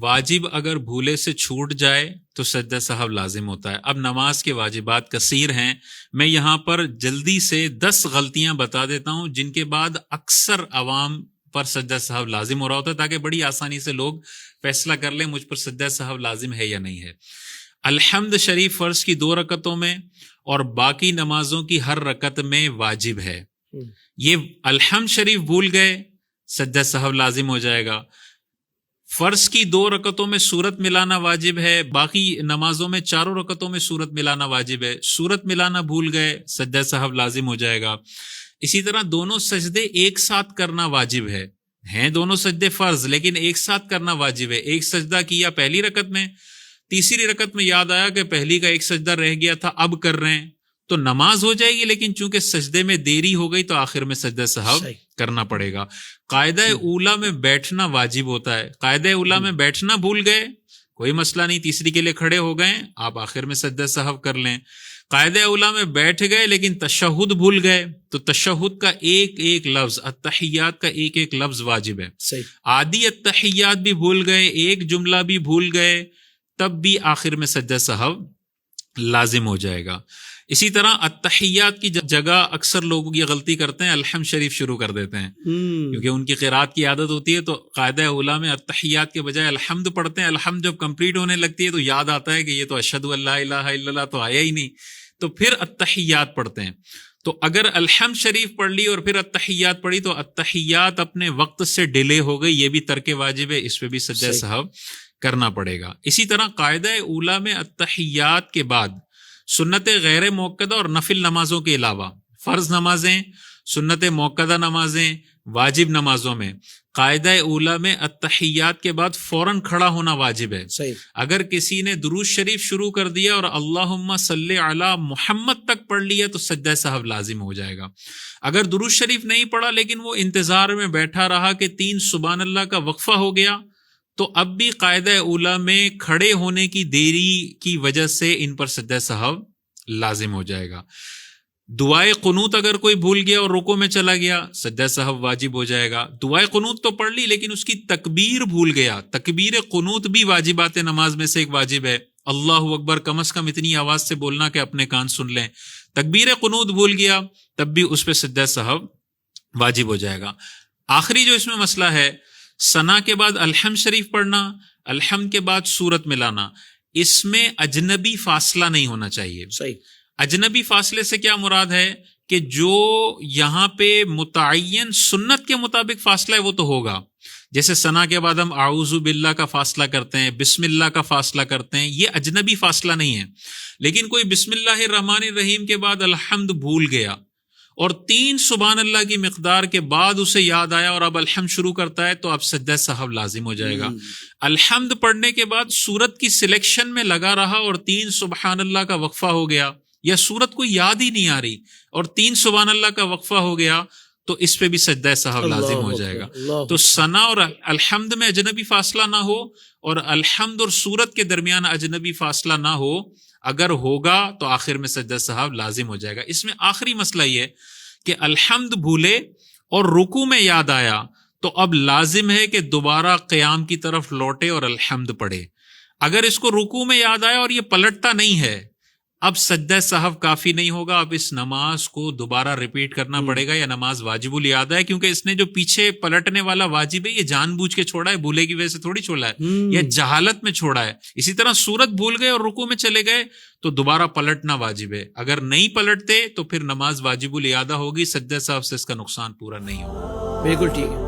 واجب اگر بھولے سے چھوٹ جائے تو سجدہ سہو لازم ہوتا ہے۔ اب نماز کے واجبات کثیر ہیں، میں یہاں پر جلدی سے 10 غلطیاں بتا دیتا ہوں جن کے بعد اکثر عوام پر سجدہ سہو لازم ہو رہا ہوتا ہے، تاکہ بڑی آسانی سے لوگ فیصلہ کر لیں مجھ پر سجدہ سہو لازم ہے یا نہیں ہے۔ الحمد شریف فرض کی 2 رکعتوں میں اور باقی نمازوں کی ہر رکعت میں واجب ہے۔ یہ الحمد شریف بھول گئے سجدہ سہو لازم ہو جائے گا۔ فرض کی 2 رکعتوں میں سورت ملانا واجب ہے، باقی نمازوں میں 4 رکعتوں میں سورت ملانا واجب ہے۔ سورت ملانا بھول گئے سجدہ سہو لازم ہو جائے گا۔ اسی طرح دونوں سجدے ایک ساتھ کرنا واجب ہے، ہیں دونوں سجدے فرض لیکن ایک ساتھ کرنا واجب ہے۔ ایک سجدہ کیا پہلی رکعت میں، تیسری رکعت میں یاد آیا کہ پہلی کا ایک سجدہ رہ گیا تھا، اب کر رہے ہیں تو نماز ہو جائے گی، لیکن چونکہ سجدے میں دیری ہو گئی تو آخر میں سجدہ سہو کرنا پڑے گا۔ قاعدہ اولا میں بیٹھنا واجب ہوتا ہے، قاعدہ اولا میں بیٹھنا بھول گئے کوئی مسئلہ نہیں، تیسری کے لیے کھڑے ہو گئے آپ آخر میں سجدہ سہو کر لیں۔ قاعدہ اولا میں بیٹھ گئے لیکن تشہد بھول گئے تو تشہد کا ایک ایک لفظ، التحیات کا ایک ایک لفظ واجب ہے۔ آدھی التحیات بھی بھول گئے، ایک جملہ بھی بھول گئے، تب بھی آخر میں سجدہ سہو لازم ہو جائے گا۔ اسی طرح التحیات کی جگہ اکثر لوگ یہ غلطی کرتے ہیں، الحمد شریف شروع کر دیتے ہیں کیونکہ ان کی قرات کی عادت ہوتی ہے، تو قاعدہ اولا میں التحیات کے بجائے الحمد پڑھتے ہیں۔ الحمد جب کمپلیٹ ہونے لگتی ہے تو یاد آتا ہے کہ یہ تو اشہد ان لا الہ الا اللہ تو آیا ہی نہیں، تو پھر التحیات پڑھتے ہیں۔ تو اگر الحمد شریف پڑھ لی اور پھر التحیات پڑھی تو التحیات اپنے وقت سے ڈیلے ہو گئی، یہ بھی ترک واجب ہے، اس پہ بھی سجدہ سہو کرنا پڑے گا۔ اسی طرح قاعدہ اولا میں التحیات کے بعد سنت غیر موقدہ اور نفل نمازوں کے علاوہ فرض نمازیں، سنت موقدہ نمازیں، واجب نمازوں میں قاعدہ اولا میں التحیات کے بعد فوراً کھڑا ہونا واجب ہے۔ اگر کسی نے درود شریف شروع کر دیا اور اللہم صلی علی محمد تک پڑھ لیا تو سجدہ سہو لازم ہو جائے گا۔ اگر درود شریف نہیں پڑھا لیکن وہ انتظار میں بیٹھا رہا کہ 3 سبحان اللہ کا وقفہ ہو گیا تو اب بھی قاعدہ اولا میں کھڑے ہونے کی دیری کی وجہ سے ان پر سجدہ سہو لازم ہو جائے گا۔ دعائے قنوت اگر کوئی بھول گیا اور رکوع میں چلا گیا سجدہ سہو واجب ہو جائے گا۔ دعائے قنوت تو پڑھ لی لیکن اس کی تکبیر بھول گیا، تکبیر قنوت بھی واجبات نماز میں سے ایک واجب ہے۔ اللہ اکبر کم از کم اتنی آواز سے بولنا کہ اپنے کان سن لیں۔ تکبیر قنوت بھول گیا تب بھی اس پہ سجدہ سہو واجب ہو جائے گا۔ آخری جو اس میں مسئلہ ہے، ثنا کے بعد الحمد شریف پڑھنا، الحمد کے بعد سورت ملانا، اس میں اجنبی فاصلہ نہیں ہونا چاہیے۔ صحیح۔ اجنبی فاصلے سے کیا مراد ہے کہ جو یہاں پہ متعین سنت کے مطابق فاصلہ ہے وہ تو ہوگا، جیسے ثنا کے بعد ہم اعوذ باللہ کا فاصلہ کرتے ہیں، بسم اللہ کا فاصلہ کرتے ہیں، یہ اجنبی فاصلہ نہیں ہے۔ لیکن کوئی بسم اللہ الرحمن الرحیم کے بعد الحمد بھول گیا اور 3 سبحان اللہ کی مقدار کے بعد اسے یاد آیا اور اب الحمد شروع کرتا ہے تو اب سجدہ سہو لازم ہو جائے گا۔ الحمد پڑھنے کے بعد سورت کی سلیکشن میں لگا رہا اور 3 سبحان اللہ کا وقفہ ہو گیا، یا سورت کو یاد ہی نہیں آ رہی اور 3 سبحان اللہ کا وقفہ ہو گیا تو اس پہ بھی سجدہ سہو لازم ہو جائے گا۔ تو ثنا اور الحمد میں اجنبی فاصلہ نہ ہو اور الحمد اور سورت کے درمیان اجنبی فاصلہ نہ ہو، اگر ہوگا تو آخر میں سجدہ سہو لازم ہو جائے گا۔ اس میں آخری مسئلہ یہ کہ الحمد بھولے اور رکوع میں یاد آیا تو اب لازم ہے کہ دوبارہ قیام کی طرف لوٹے اور الحمد پڑھے۔ اگر اس کو رکوع میں یاد آیا اور یہ پلٹتا نہیں ہے، اب سجدہ سہو کافی نہیں ہوگا، اب اس نماز کو دوبارہ ریپیٹ کرنا پڑے گا، یا نماز واجب الادا ہے، کیونکہ اس نے جو پیچھے پلٹنے والا واجب ہے یہ جان بوجھ کے چھوڑا ہے، بھولے کی وجہ سے تھوڑی چھوڑا ہے، یا جہالت میں چھوڑا ہے۔ اسی طرح سورت بھول گئے اور رکوع میں چلے گئے تو دوبارہ پلٹنا واجب ہے، اگر نہیں پلٹتے تو پھر نماز واجب الادا ہوگی، سجدہ سہو سے اس کا نقصان پورا نہیں ہوگا۔ بالکل ٹھیک ہے۔